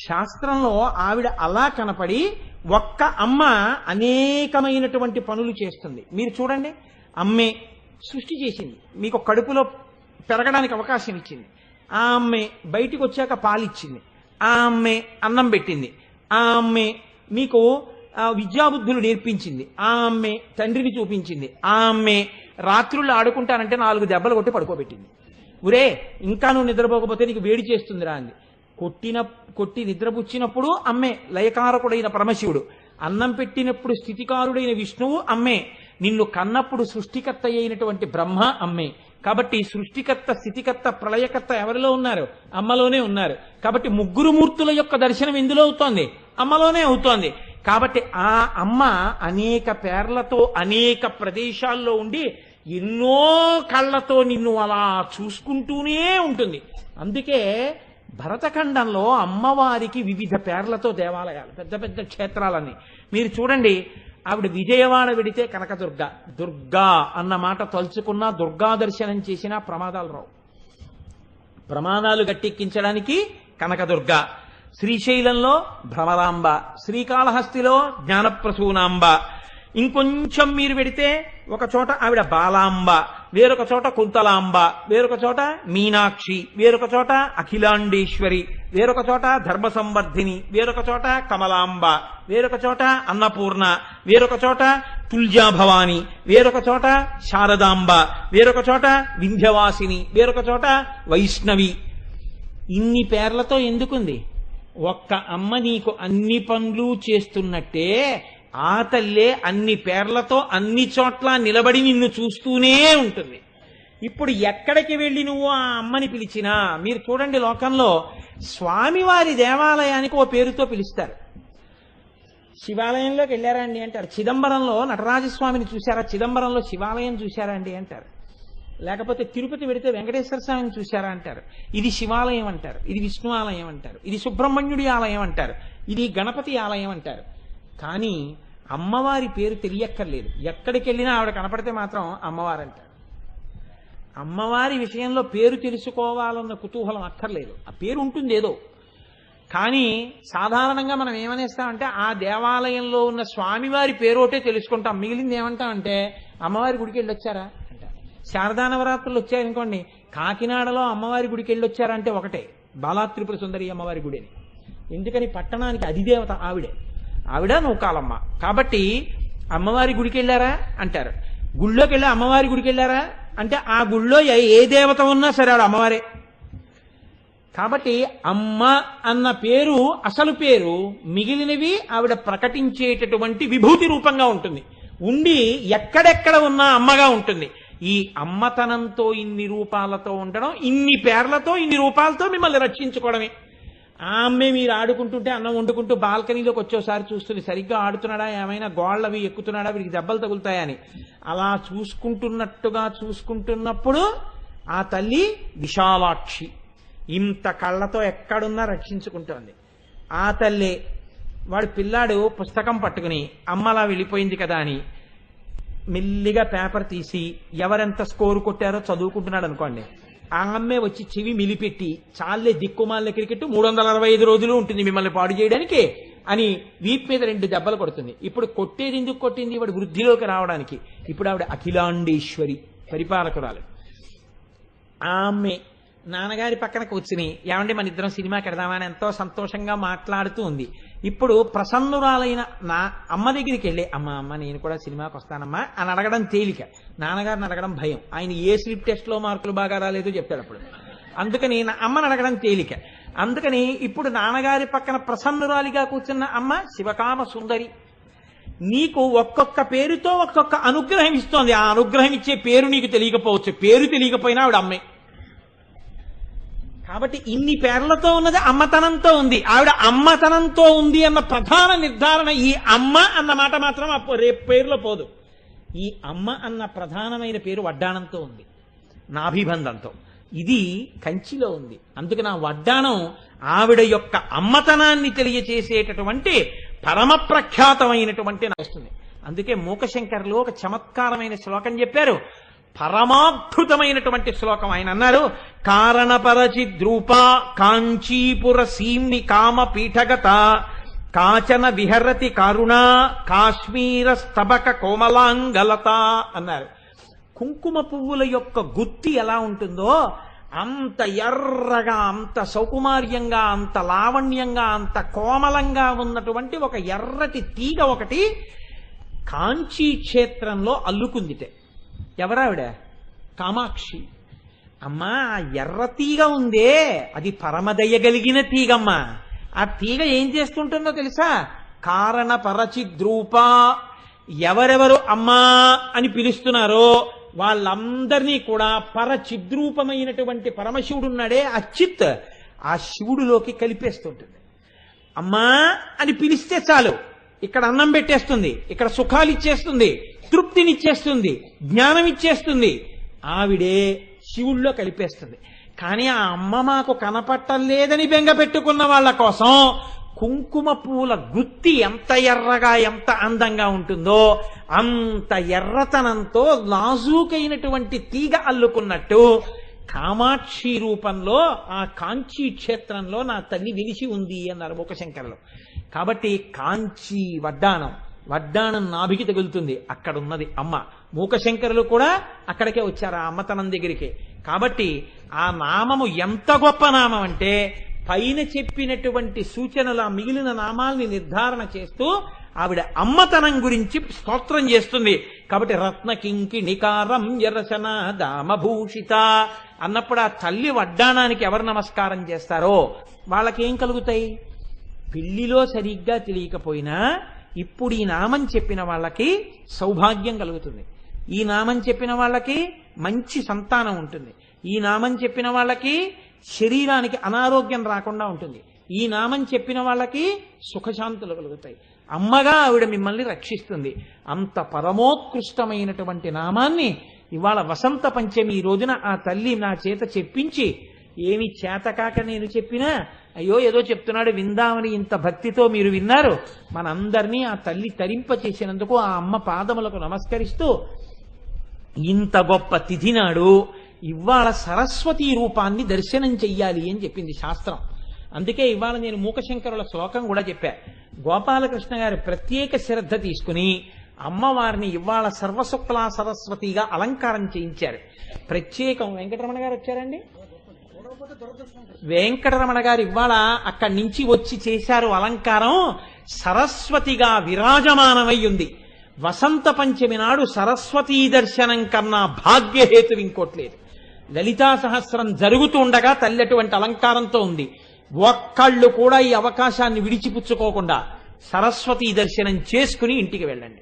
శాస్త్రంలో ఆవిడ అలా కనపడి ఒక్క అమ్మ అనేకమైనటువంటి పనులు చేస్తుంది. మీరు చూడండి, అమ్మే సృష్టి చేసింది, మీకు కడుపులో పెరగడానికి అవకాశం ఇచ్చింది. ఆ అమ్మే బయటికి వచ్చాక పాలిచ్చింది. ఆ అమ్మే అన్నం పెట్టింది. ఆ అమ్మే మీకు విద్యాబుద్ధులు నేర్పించింది. ఆ అమ్మే తండ్రిని చూపించింది. ఆ అమ్మే రాత్రుళ్ళు ఆడుకుంటానంటే 4 దెబ్బలు కొట్టి పడుకోబెట్టింది. ఉరే ఇంకా నువ్వు నిద్రపోకపోతే నీకు వేడి చేస్తుందిరా అంది. కొట్టి నిద్రపుచ్చినప్పుడు అమ్మే, లయకారకుడైన పరమశివుడు. అన్నం పెట్టినప్పుడు స్థితికారుడైన విష్ణువు అమ్మే. నిన్ను కన్నప్పుడు సృష్టికర్త అయినటువంటి బ్రహ్మ అమ్మే. కాబట్టి సృష్టికర్త, స్థితికర్త, ప్రళయకర్త ఎవరిలో ఉన్నారు? అమ్మలోనే ఉన్నారు. కాబట్టి ముగ్గురు మూర్తుల యొక్క దర్శనం ఎందులో అవుతోంది? అమ్మలోనే అవుతోంది. కాబట్టి ఆ అమ్మ అనేక పేర్లతో అనేక ప్రదేశాల్లో ఉండి ఎన్నో కళ్ళతో నిన్ను అలా చూసుకుంటూనే ఉంటుంది. అందుకే భరతఖండంలో అమ్మవారికి వివిధ పేర్లతో దేవాలయాలు, పెద్ద పెద్ద క్షేత్రాలన్నీ. మీరు చూడండి, ఆవిడ విజయవాడ వెడితే కనకదుర్గ, దుర్గా అన్న మాట తలుచుకున్నా, దుర్గా దర్శనం చేసినా ప్రమాదాలు రావు. ప్రమాదాలు గట్టెక్కించడానికి కనకదుర్గ. శ్రీశైలంలో భ్రమరాంబ, శ్రీకాళహస్తిలో జ్ఞానప్రసూనాంబ. ఇంకొంచెం మీరు పెడితే ఒక చోట ఆవిడ బాలాంబ, వేరొక చోట కుంతలాంబ, వేరొక చోట మీనాక్షి, వేరొక చోట అఖిలాండేశ్వరి, వేరొక చోట ధర్మ సంవర్ధిని, వేరొక చోట కమలాంబ, వేరొక చోట అన్నపూర్ణ, వేరొక చోట తుల్జాభవాని, వేరొక చోట శారదాంబ, వేరొక చోట వింధ్యవాసిని, వేరొక చోట వైష్ణవి. ఇన్ని పేర్లతో ఎందుకుంది? ఒక్క అమ్మ నీకు అన్ని పనులు చేస్తున్నట్టే ఆ తల్లే అన్ని పేర్లతో అన్ని చోట్ల నిలబడి నిన్ను చూస్తూనే ఉంటుంది. ఇప్పుడు ఎక్కడికి వెళ్ళి నువ్వు ఆ అమ్మని పిలిచినా, మీరు చూడండి, లోకంలో స్వామివారి దేవాలయానికి ఓ పేరుతో పిలుస్తారు. శివాలయంలోకి వెళ్ళారా అండి అంటారు. చిదంబరంలో నటరాజస్వామిని చూశారా? చిదంబరంలో శివాలయం చూశారా అండి అంటారు. లేకపోతే తిరుపతి వెడితే వెంకటేశ్వర స్వామిని చూశారా అంటారు. ఇది శివాలయం అంటారు, ఇది విష్ణు ఆలయం అంటారు, ఇది సుబ్రహ్మణ్యుడి ఆలయం అంటారు, ఇది గణపతి ఆలయం అంటారు. కానీ అమ్మవారి పేరు తెలియక్కర్లేదు. ఎక్కడికి వెళ్ళినా ఆవిడ కనపడితే మాత్రం అమ్మవారు అంటారు. అమ్మవారి విషయంలో పేరు తెలుసుకోవాలన్న కుతూహలం అక్కర్లేదు. ఆ పేరు ఉంటుంది ఏదో. కానీ సాధారణంగా మనం ఏమనేస్తామంటే ఆ దేవాలయంలో ఉన్న స్వామివారి పేరు ఒకటే తెలుసుకుంటాం. మిగిలింది ఏమంటామంటే అమ్మవారి గుడికి వెళ్ళొచ్చారా అంటారు. శారదా నవరాత్రులు వచ్చాయనుకోండి, కాకినాడలో అమ్మవారి గుడికి వెళ్ళొచ్చారంటే ఒకటే, బాలాత్రిపుర సుందరి అమ్మవారి గుడి అని. ఎందుకని? పట్టణానికి అధిదేవత ఆవిడే. ఆవిడ నూకాలమ్మ. కాబట్టి అమ్మవారి గుడికి వెళ్ళారా అంటారు. గుళ్ళోకి వెళ్ళి అమ్మవారి గుడికి వెళ్ళారా అంటే ఆ గుళ్ళో ఏ దేవత ఉన్నా సరే ఆవిడ అమ్మవారే. కాబట్టి అమ్మ అన్న పేరు అసలు పేరు, మిగిలినవి ఆవిడ ప్రకటించేటటువంటి విభూతి రూపంగా ఉంటుంది. ఉండి ఎక్కడెక్కడ ఉన్నా అమ్మగా ఉంటుంది. ఈ అమ్మతనంతో ఇన్ని రూపాలతో ఉండడం, ఇన్ని పేర్లతో ఇన్ని రూపాలతో మిమ్మల్ని రక్షించుకోవడమే. ఆమె మీరు ఆడుకుంటుంటే అన్నం వండుకుంటూ బాల్కనీలోకి వచ్చేసారి చూస్తుంది, సరిగ్గా ఆడుతున్నాడా, ఏమైనా గోళ్ళవి ఎక్కుతున్నాడా, వీడికి దెబ్బలు తగులుతాయని. అలా చూసుకుంటున్నప్పుడు ఆ తల్లి విశాలాక్షి, ఇంత కళ్ళతో ఎక్కడున్నా రక్షించుకుంటోంది. ఆ తల్లి వాడు పిల్లాడు పుస్తకం పట్టుకుని అమ్మలా వెళ్ళిపోయింది కదా అని మెల్లిగా పేపర్ తీసి ఎవరెంత స్కోరు కొట్టారో చదువుకుంటున్నాడు అనుకోండి, ఆ అమ్మే వచ్చి చెవి మిలిపెట్టి చాలే దిక్కుమాల క్రికెట్ 365 రోజులు ఉంటుంది మిమ్మల్ని పాడు చేయడానికి అని వీపు మీద 2 దెబ్బలు కొడుతుంది. ఇప్పుడు కొట్టేది ఎందుకు కొట్టింది? వాడు వృద్ధిలోకి రావడానికి. ఇప్పుడు ఆవిడ అఖిలాండేశ్వరి, పరిపాలకురాలు. ఆమె నాన్నగారి పక్కన కూర్చుని, ఏమంటే మన ఇద్దరం సినిమాకి వెడదామని ఎంతో సంతోషంగా మాట్లాడుతూ ఉంది. ఇప్పుడు ప్రసన్నురాలైన నా అమ్మ దగ్గరికి వెళ్ళి, అమ్మ నేను కూడా సినిమాకి వస్తానమ్మా అని అడగడం తేలిక, నాన్నగారిని అడగడం భయం. ఆయన ఏ స్లిప్ టెస్ట్ లో మార్కులు బాగా రాలేదో చెప్తాడు అప్పుడు. అందుకని నా అమ్మని అడగడం తేలిక. అందుకని ఇప్పుడు నాన్నగారి పక్కన ప్రసన్నురాలిగా కూర్చున్న అమ్మ శివకామ సుందరి. నీకు ఒక్కొక్క పేరుతో ఒక్కొక్క అనుగ్రహం ఇస్తోంది. ఆ అనుగ్రహం ఇచ్చే పేరు నీకు తెలియకపోవచ్చు, పేరు తెలియకపోయినా ఆవిడ అమ్మే. కాబట్టి ఇన్ని పేర్లతో ఉన్నది అమ్మతనంతో ఉంది. ఆవిడ అమ్మతనంతో ఉంది అన్న ప్రధాన నిర్ధారణ ఈ అమ్మ అన్న మాట మాత్రం రేపు పేరులో పోదు. ఈ అమ్మ అన్న ప్రధానమైన పేరు వడ్డాణంతో ఉంది, నాభిబంధంతో. ఇది కంచిలో ఉంది. అందుకని ఆ వడ్డాణం ఆవిడ యొక్క అమ్మతనాన్ని తెలియచేసేటటువంటి పరమ ప్రఖ్యాతమైనటువంటి వస్తుంది. అందుకే మూకశంకర్లో ఒక చమత్కారమైన శ్లోకం చెప్పారు. పరమాద్భుతమైనటువంటి శ్లోకం. ఆయన అన్నారు, కారణపరచిద్రూప కాంచీపుర సీమ్ని కామ పీఠగత కాచన విహరతి కారుణ కాశ్మీర స్తబక కోమలాంగలత అన్నారు. కుంకుమ పువ్వుల యొక్క గుత్తి ఎలా ఉంటుందో అంత ఎర్రగా, అంత సౌకుమార్యంగా, అంత లావణ్యంగా, అంత కోమలంగా ఉన్నటువంటి ఒక ఎర్రటి తీగ ఒకటి కాంచీ క్షేత్రంలో అల్లుకుందిటే. ఎవరావిడ? కామాక్షి. అమ్మా, ఆ ఎర్ర తీగ ఉందే అది పరమదయగలిగిన తీగమ్మా. ఆ తీగ ఏం చేస్తుంటుందో తెలుసా? కారణ పరచిద్రూప, ఎవరెవరు అమ్మా అని పిలుస్తున్నారో వాళ్ళందరినీ కూడా పరచిద్రూపమైనటువంటి పరమశివుడున్నాడే అచ్యుత్, ఆ శివుడిలోకి కలిపేస్తుంటుంది. అమ్మా అని పిలిస్తే చాలు, ఇక్కడ అన్నం పెట్టేస్తుంది, ఇక్కడ సుఖాలు ఇచ్చేస్తుంది, తృప్తినిచ్చేస్తుంది, జ్ఞానం ఇచ్చేస్తుంది. ఆవిడే శివుల్లో కలిపేస్తుంది. కానీ ఆ అమ్మ మాకు కనపట్టలేదని బెంగ పెట్టుకున్న వాళ్ళ కోసం కుంకుమ పూల గుత్తి ఎంత ఎర్రగా, ఎంత అందంగా ఉంటుందో అంత ఎర్రతనంతో నాజూకైనటువంటి తీగ అల్లుకున్నట్టు కామాక్షి రూపంలో ఆ కాంచీ క్షేత్రంలో నా తల్లి వెలిసి ఉంది అన్నారు మూకశంకరులు. కాబట్టి కాంచీ వడ్డాణం నాభికి తగులుతుంది, అక్కడ ఉన్నది అమ్మ. మూకశంకరులు కూడా అక్కడికే వచ్చారు, ఆ అమ్మతనం దగ్గరికే. కాబట్టి ఆ నామము ఎంత గొప్ప నామం అంటే పైన చెప్పినటువంటి సూచనల మిగిలిన నామాల్ని నిర్ధారణ చేస్తూ ఆవిడ అమ్మతనం గురించి స్తోత్రం చేస్తుంది. కాబట్టి రత్న కింకిణికారం యరసన దామభూషిత అన్నప్పుడు ఆ తల్లి వడ్డాణానికి ఎవరు నమస్కారం చేస్తారో వాళ్ళకేం కలుగుతాయి? పెళ్లిలో సరిగ్గా తెలియకపోయినా ఇప్పుడు ఈ నామం చెప్పిన వాళ్ళకి సౌభాగ్యం కలుగుతుంది, ఈ నామం చెప్పిన వాళ్ళకి మంచి సంతానం ఉంటుంది, ఈ నామం చెప్పిన వాళ్ళకి శరీరానికి అనారోగ్యం రాకుండా ఉంటుంది, ఈ నామం చెప్పిన వాళ్ళకి సుఖశాంతులు కలుగుతాయి. అమ్మగా ఆవిడ మిమ్మల్ని రక్షిస్తుంది. అంత పరమోత్కృష్టమైనటువంటి నామాన్ని ఇవాళ వసంత పంచమి రోజున ఆ తల్లి నా చేత చెప్పించి, ఏమి చేతకాక నేను చెప్పినా అయ్యో ఏదో చెప్తున్నాడు విందామని ఇంత భక్తితో మీరు విన్నారు, మనందరినీ ఆ తల్లి తరింప చేసినందుకు ఆ అమ్మ పాదములకు నమస్కరిస్తూ, ఇంత గొప్ప తిథి నాడు ఇవాళ సరస్వతీ రూపాన్ని దర్శనం చెయ్యాలి అని చెప్పింది శాస్త్రం. అందుకే ఇవాళ నేను మూకశంకరుల శ్లోకం కూడా చెప్పా. గోపాలకృష్ణ గారు ప్రత్యేక శ్రద్ధ తీసుకుని అమ్మవారిని ఇవాళ సర్వశుక్లా సరస్వతిగా అలంకారం చేయించారు. ప్రత్యేకం వెంకటరమణ గారు వచ్చారండి. వెంకటరమణ గారు ఇవాళ అక్కడి నుంచి వచ్చి చేశారు అలంకారం. సరస్వతిగా విరాజమానమై ఉంది. వసంత పంచమి నాడు సరస్వతీ దర్శనం కన్నా భాగ్యహేతు ఇంకోట్లేదు. లలితా సహస్రం జరుగుతూ ఉండగా తల్లి అటువంటి అలంకారంతో ఉంది. ఒక్కళ్ళు కూడా ఈ అవకాశాన్ని విడిచిపుచ్చుకోకుండా సరస్వతీ దర్శనం చేసుకుని ఇంటికి వెళ్ళండి.